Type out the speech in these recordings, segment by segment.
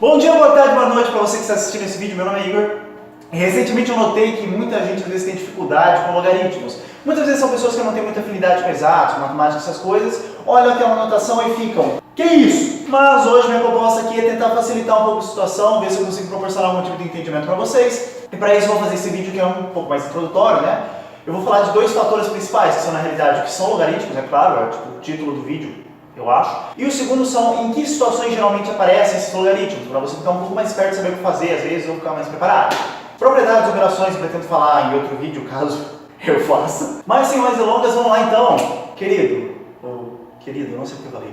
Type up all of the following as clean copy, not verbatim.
Bom dia, boa tarde, boa noite para você que está assistindo esse vídeo. Meu nome é Igor. Recentemente eu notei que muita gente às vezes tem dificuldade com logaritmos. Muitas vezes são pessoas que não têm muita afinidade com exatos, com matemática, essas coisas, olham aquela notação e ficam, que isso? Mas hoje minha proposta aqui é tentar facilitar um pouco a situação, ver se eu consigo proporcionar algum tipo de entendimento para vocês. E para isso eu vou fazer esse vídeo que é um pouco mais introdutório, né? Eu vou falar de dois fatores principais, que são na realidade o que são logaritmos, é claro, é tipo o título do vídeo, eu acho. E o segundo são em que situações geralmente aparecem esses logaritmos, para você ficar um pouco mais esperto e saber o que fazer, às vezes, ou ficar mais preparado. Propriedades, operações, eu pretendo falar em outro vídeo, caso eu faça. Mas sem mais delongas, vamos lá então. Querido, ou querido, não sei o que eu falei.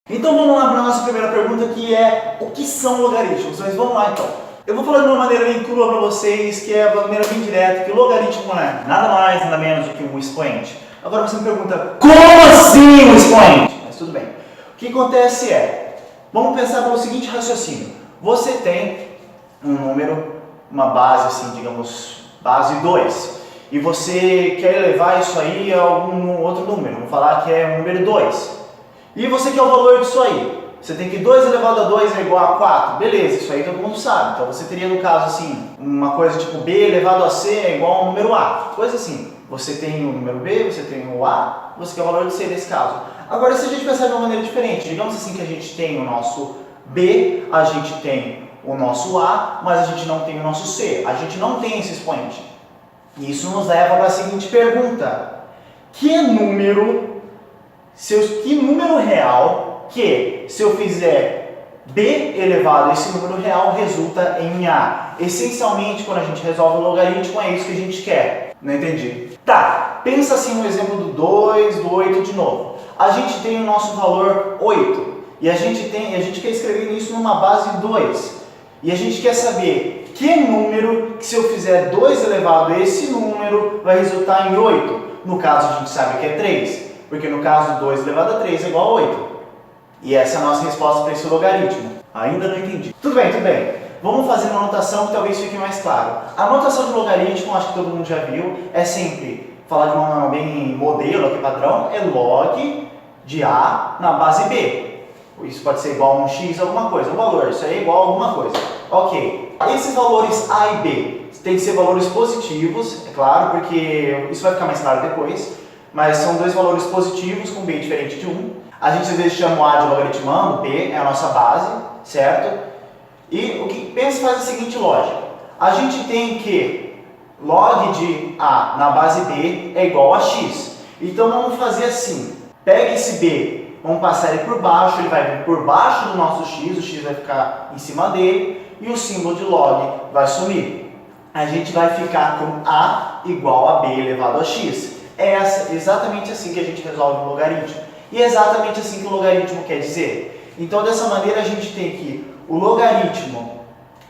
Então vamos lá para a nossa primeira pergunta, que é o que são logaritmos? Mas vamos lá então. Eu vou falar de uma maneira bem crua para vocês, que é uma maneira bem direta, que logaritmo não é nada mais, nada menos do que um expoente. Agora você me pergunta, como assim um expoente? Mas tudo bem. O que acontece é, vamos pensar pelo seguinte raciocínio. Você tem um número, uma base assim, digamos, base 2. E você quer elevar isso aí a algum outro número, vamos falar que é o número 2. E você quer o valor disso aí. Você tem que 2 elevado a 2 é igual a 4. Beleza, isso aí todo mundo sabe. Então você teria no caso assim, uma coisa tipo B elevado a C é igual ao número A. Coisa assim. Você tem o número B, você tem o A, você quer o valor de C nesse caso. Agora se a gente pensar de uma maneira diferente, digamos assim que a gente tem o nosso B, a gente tem o nosso A, mas a gente não tem o nosso C. A gente não tem esse expoente. E isso nos leva para a seguinte pergunta. Que número real que, se eu fizer B elevado a esse número real, resulta em A? Essencialmente, quando a gente resolve o logaritmo, é isso que a gente quer. Não entendi. Tá, pensa assim no exemplo do 2, do 8 de novo. A gente tem o nosso valor 8. E a gente quer escrever isso numa base 2. E a gente quer saber que número, que se eu fizer 2 elevado a esse número, vai resultar em 8. No caso, a gente sabe que é 3. Porque no caso, 2 elevado a 3 é igual a 8. E essa é a nossa resposta para esse logaritmo. Ainda não entendi. Tudo bem, tudo bem. Vamos fazer uma notação que talvez fique mais claro. A notação de logaritmo, acho que todo mundo já viu, é sempre, falar de uma forma bem modelo, aqui padrão, é log de A na base B. Isso pode ser igual a um x alguma coisa, um valor, isso aí é igual a alguma coisa. Ok. Esses valores A e B têm que ser valores positivos, é claro, porque isso vai ficar mais claro depois, mas são dois valores positivos com B diferente de 1. A gente às vezes chama o A de logaritmando, B é a nossa base, certo? E o que pensa faz a seguinte lógica. A gente tem que log de A na base B é igual a x. Então vamos fazer assim. Pega esse B, vamos passar ele por baixo, ele vai vir por baixo do nosso x, o x vai ficar em cima dele e o símbolo de log vai sumir. A gente vai ficar com A igual a B elevado a x. É exatamente assim que a gente resolve o logaritmo. E é exatamente assim que o logaritmo quer dizer. Então, dessa maneira, a gente tem que o logaritmo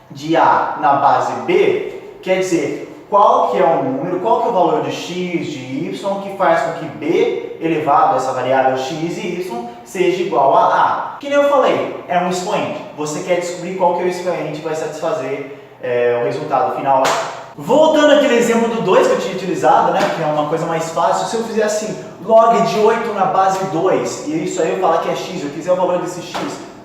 de A na base B quer dizer qual que é o número, qual que é o valor de x, de y, que faz com que B elevado a essa variável x e y seja igual a A. Que nem eu falei, é um expoente. Você quer descobrir qual que é o expoente que vai satisfazer o resultado final. Voltando àquele exemplo do 2 que eu tinha utilizado, né, que é uma coisa mais fácil, se eu fizer assim, log de 8 na base 2, e isso aí eu falar que é x, eu quiser o valor desse x,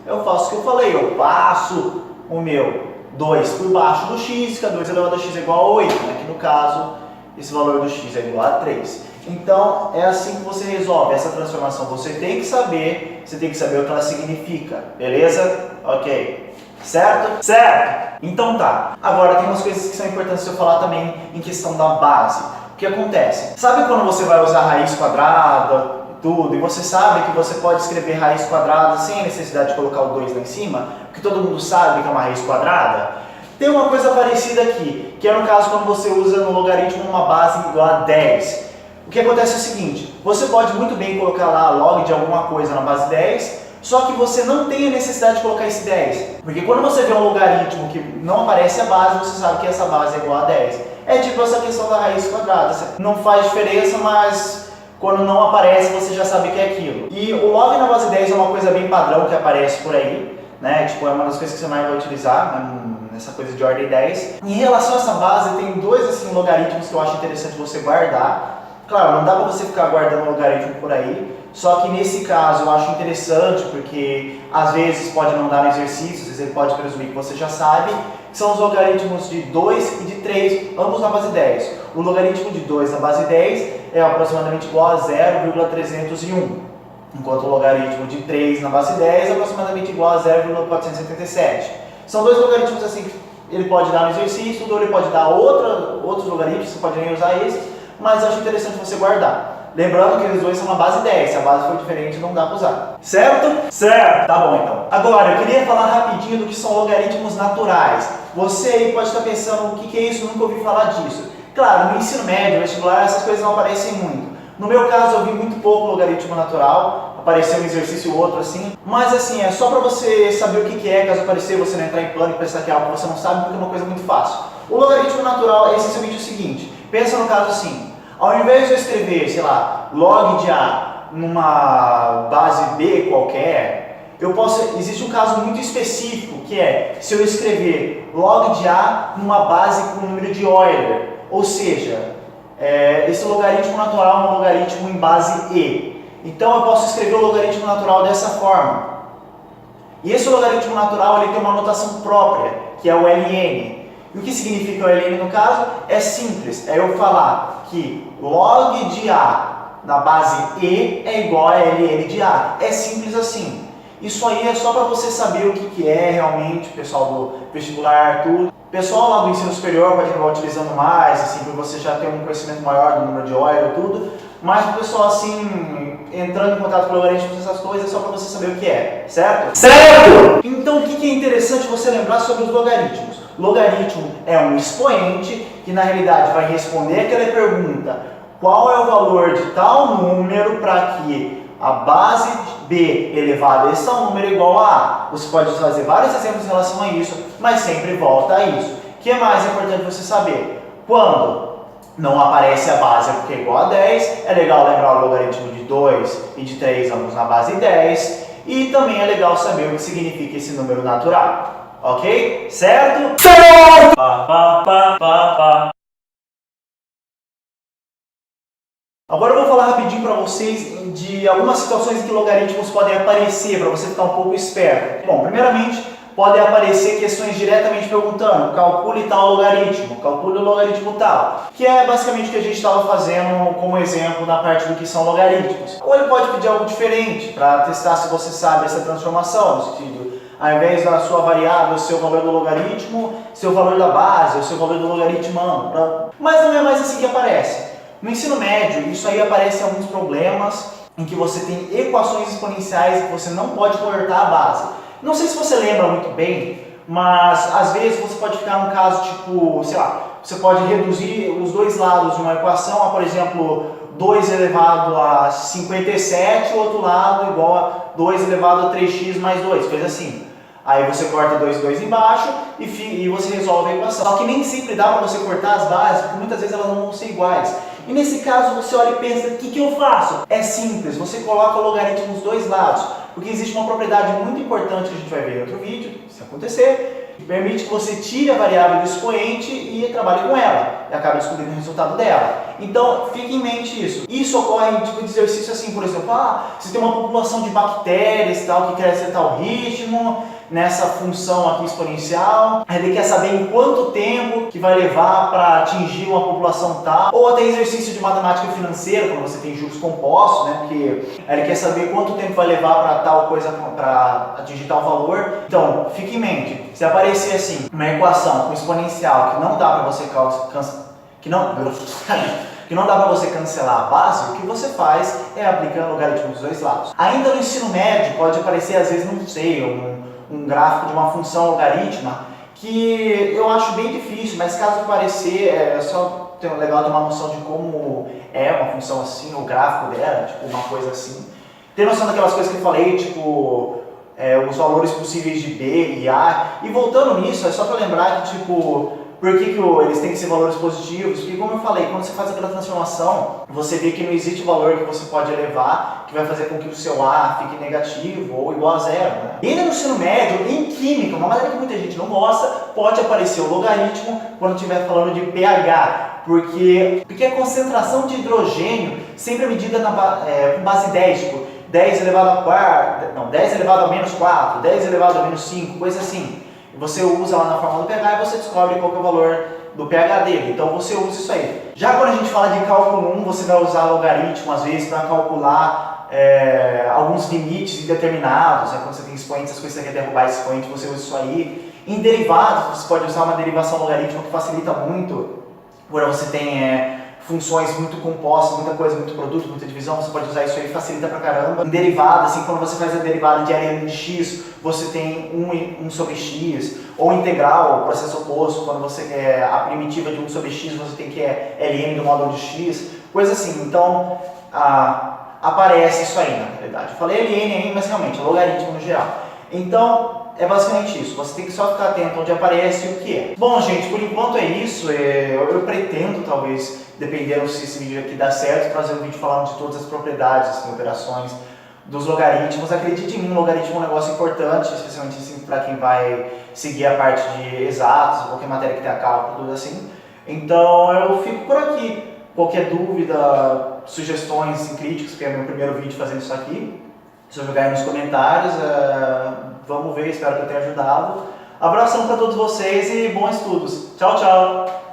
eu faço o que eu falei, eu passo o meu 2 por baixo do x, que a 2 elevado a x é igual a 8, né, que no caso, esse valor do x é igual a 3. Então, é assim que você resolve essa transformação, você tem que saber o que ela significa, beleza? Ok. Certo? Certo! Então tá. Agora tem umas coisas que são importantes eu falar também em questão da base. O que acontece? Sabe quando você vai usar raiz quadrada e tudo, e você sabe que você pode escrever raiz quadrada sem a necessidade de colocar o 2 lá em cima, porque todo mundo sabe que é uma raiz quadrada? Tem uma coisa parecida aqui, que é no caso quando você usa no logaritmo uma base igual a 10. O que acontece é o seguinte, você pode muito bem colocar lá log de alguma coisa na base 10, só que você não tem a necessidade de colocar esse 10. Porque quando você vê um logaritmo que não aparece a base, você sabe que essa base é igual a 10. É tipo essa questão da raiz quadrada. Não faz diferença, mas quando não aparece, você já sabe que é aquilo. E o log na base 10 é uma coisa bem padrão que aparece por aí, né? Tipo, é uma das coisas que você mais vai utilizar, nessa coisa de ordem 10. Em relação a essa base, tem dois assim, logaritmos que eu acho interessante você guardar. Claro, não dá para você ficar guardando logaritmo por aí, só que nesse caso eu acho interessante porque às vezes pode não dar no exercício, às vezes ele pode presumir que você já sabe, que são os logaritmos de 2 e de 3, ambos na base 10. O logaritmo de 2 na base 10 é aproximadamente igual a 0,301, enquanto o logaritmo de 3 na base 10 é aproximadamente igual a 0,477. São dois logaritmos assim que ele pode dar no exercício, ou ele pode dar outros logaritmos, você pode nem usar esses, mas eu acho interessante você guardar. Lembrando que eles dois são na base 10, se a base for diferente não dá para usar. Certo? Certo! Tá bom então. Agora, eu queria falar rapidinho do que são logaritmos naturais. Você aí pode estar pensando, o que é isso? Eu nunca ouvi falar disso. Claro, no ensino médio, vestibular, essas coisas não aparecem muito. No meu caso, eu vi muito pouco logaritmo natural, apareceu um exercício ou outro assim, mas assim, é só para você saber o que é, caso aparecer, você não entrar em pânico e pensar que é algo que você não sabe, porque é uma coisa muito fácil. O logaritmo natural é essencialmente o seguinte, pensa no caso assim, ao invés de eu escrever, sei lá, log de A numa base B qualquer, existe um caso muito específico, que é se eu escrever log de A numa base com o número de Euler, ou seja, esse logaritmo natural é um logaritmo em base E. Então eu posso escrever o logaritmo natural dessa forma. E esse logaritmo natural ele tem uma notação própria, que é o ln. E o que significa o ln no caso? É simples, é eu falar que log de A na base E é igual a ln de A. É simples assim. Isso aí é só para você saber o que é realmente, pessoal do vestibular, tudo. O pessoal lá do ensino superior pode acabar utilizando mais, assim, para você já ter um conhecimento maior do número de Euler e tudo. Mas o pessoal, assim, entrando em contato com logaritmos, essas coisas, é só para você saber o que é, certo? Certo! Então, o que é interessante você lembrar sobre os logaritmos? Logaritmo é um expoente que, na realidade, vai responder aquela pergunta: qual é o valor de tal número para que a base B elevado a esse tal número é igual a A? Você pode fazer vários exemplos em relação a isso, mas sempre volta a isso. O que é mais importante você saber? Quando não aparece a base porque é igual a 10, é legal lembrar o logaritmo de 2 e de 3 ambos na base 10, e também é legal saber o que significa esse número natural. Ok? Certo? Certo! Agora eu vou falar rapidinho para vocês de algumas situações em que logaritmos podem aparecer, para você ficar um pouco esperto. Bom, primeiramente, podem aparecer questões diretamente perguntando: calcule tal logaritmo, calcule o logaritmo tal, que é basicamente o que a gente estava fazendo como exemplo na parte do que são logaritmos. Ou ele pode pedir algo diferente, para testar se você sabe essa transformação, no sentido, ao invés da sua variável ser o valor do logaritmo, ser o valor da base, ou ser o valor do logaritmando. Mas não é mais assim que aparece. No ensino médio, isso aí aparece alguns problemas em que você tem equações exponenciais que você não pode converter a base. Não sei se você lembra muito bem, mas às vezes você pode ficar num caso tipo, sei lá, você pode reduzir os dois lados de uma equação a, por exemplo, 2 elevado a 57, o outro lado igual a 2 elevado a 3x mais 2, coisa assim. Aí você corta 2 e 2 embaixo e você resolve a equação. Só que nem sempre dá para você cortar as bases, porque muitas vezes elas não vão ser iguais. E nesse caso você olha e pensa: o que eu faço? É simples, você coloca o logaritmo dos dois lados, porque existe uma propriedade muito importante que a gente vai ver em outro vídeo, se acontecer, que permite que você tire a variável do expoente e trabalhe com ela, e acabe descobrindo o resultado dela. Então, fique em mente isso. Isso ocorre em tipo de exercício assim, por exemplo, você tem uma população de bactérias tal, que cresce a tal ritmo, nessa função aqui exponencial, ele quer saber em quanto tempo que vai levar para atingir uma população tal, ou até exercício de matemática financeira, quando você tem juros compostos, né, porque ele quer saber quanto tempo vai levar para tal coisa, para atingir tal valor. Então, fique em mente, se aparecer assim, uma equação com exponencial que não dá para você que não dá para você cancelar a base, o que você faz é aplicar logaritmo dos dois lados. Ainda no ensino médio pode aparecer, às vezes, não sei, um gráfico de uma função logarítmica que eu acho bem difícil, mas caso aparecer, é só legal ter uma noção de como é uma função assim, o gráfico dela, tipo uma coisa assim. Ter noção daquelas coisas que eu falei, tipo os valores possíveis de B e A. E voltando nisso, é só para lembrar que por que eles têm que ser valores positivos? Porque, como eu falei, quando você faz aquela transformação, você vê que não existe valor que você pode elevar que vai fazer com que o seu A fique negativo ou igual a zero, né? E ainda no ensino médio, em química, uma matéria que muita gente não gosta, pode aparecer o logaritmo quando estiver falando de pH. porque a concentração de hidrogênio sempre é medida com base 10, tipo 10 elevado a quarta, não, 10 elevado a menos 4, 10 elevado a menos 5, coisa assim. Você usa lá na fórmula do pH e você descobre qual que é o valor do pH dele, então você usa isso aí. Já quando a gente fala de cálculo 1, você vai usar logaritmo às vezes para calcular alguns limites indeterminados, quando você tem expoentes, as coisas que você quer derrubar esse expoente, você usa isso aí. Em derivados, você pode usar uma derivação logarítmica que facilita muito, quando você tem funções muito compostas, muita coisa, muito produto, muita divisão, você pode usar isso aí, facilita pra caramba. Em derivada, assim, quando você faz a derivada de ln de x, você tem 1 sobre x, ou integral, o processo oposto, quando você quer a primitiva de 1 sobre x, você tem que ln do módulo de x, coisa assim. Então, aparece isso aí, na realidade. Eu falei ln aí, mas realmente, é logaritmo no geral. Então, é basicamente isso, você tem que só ficar atento onde aparece e o que é. Bom, gente, por enquanto é isso. Eu pretendo, talvez, dependendo se esse vídeo aqui dá certo, trazer um vídeo falando de todas as propriedades, assim, operações dos logaritmos. Acredite em mim, logaritmo é um negócio importante, especialmente assim, para quem vai seguir a parte de exatos, qualquer matéria que tenha cálculo, tudo assim. Então, eu fico por aqui. Qualquer dúvida, sugestões, críticas, porque é meu primeiro vídeo fazendo isso aqui, se eu jogar aí nos comentários, vamos ver, espero que eu tenha ajudado. Abração para todos vocês e bons estudos. Tchau, tchau!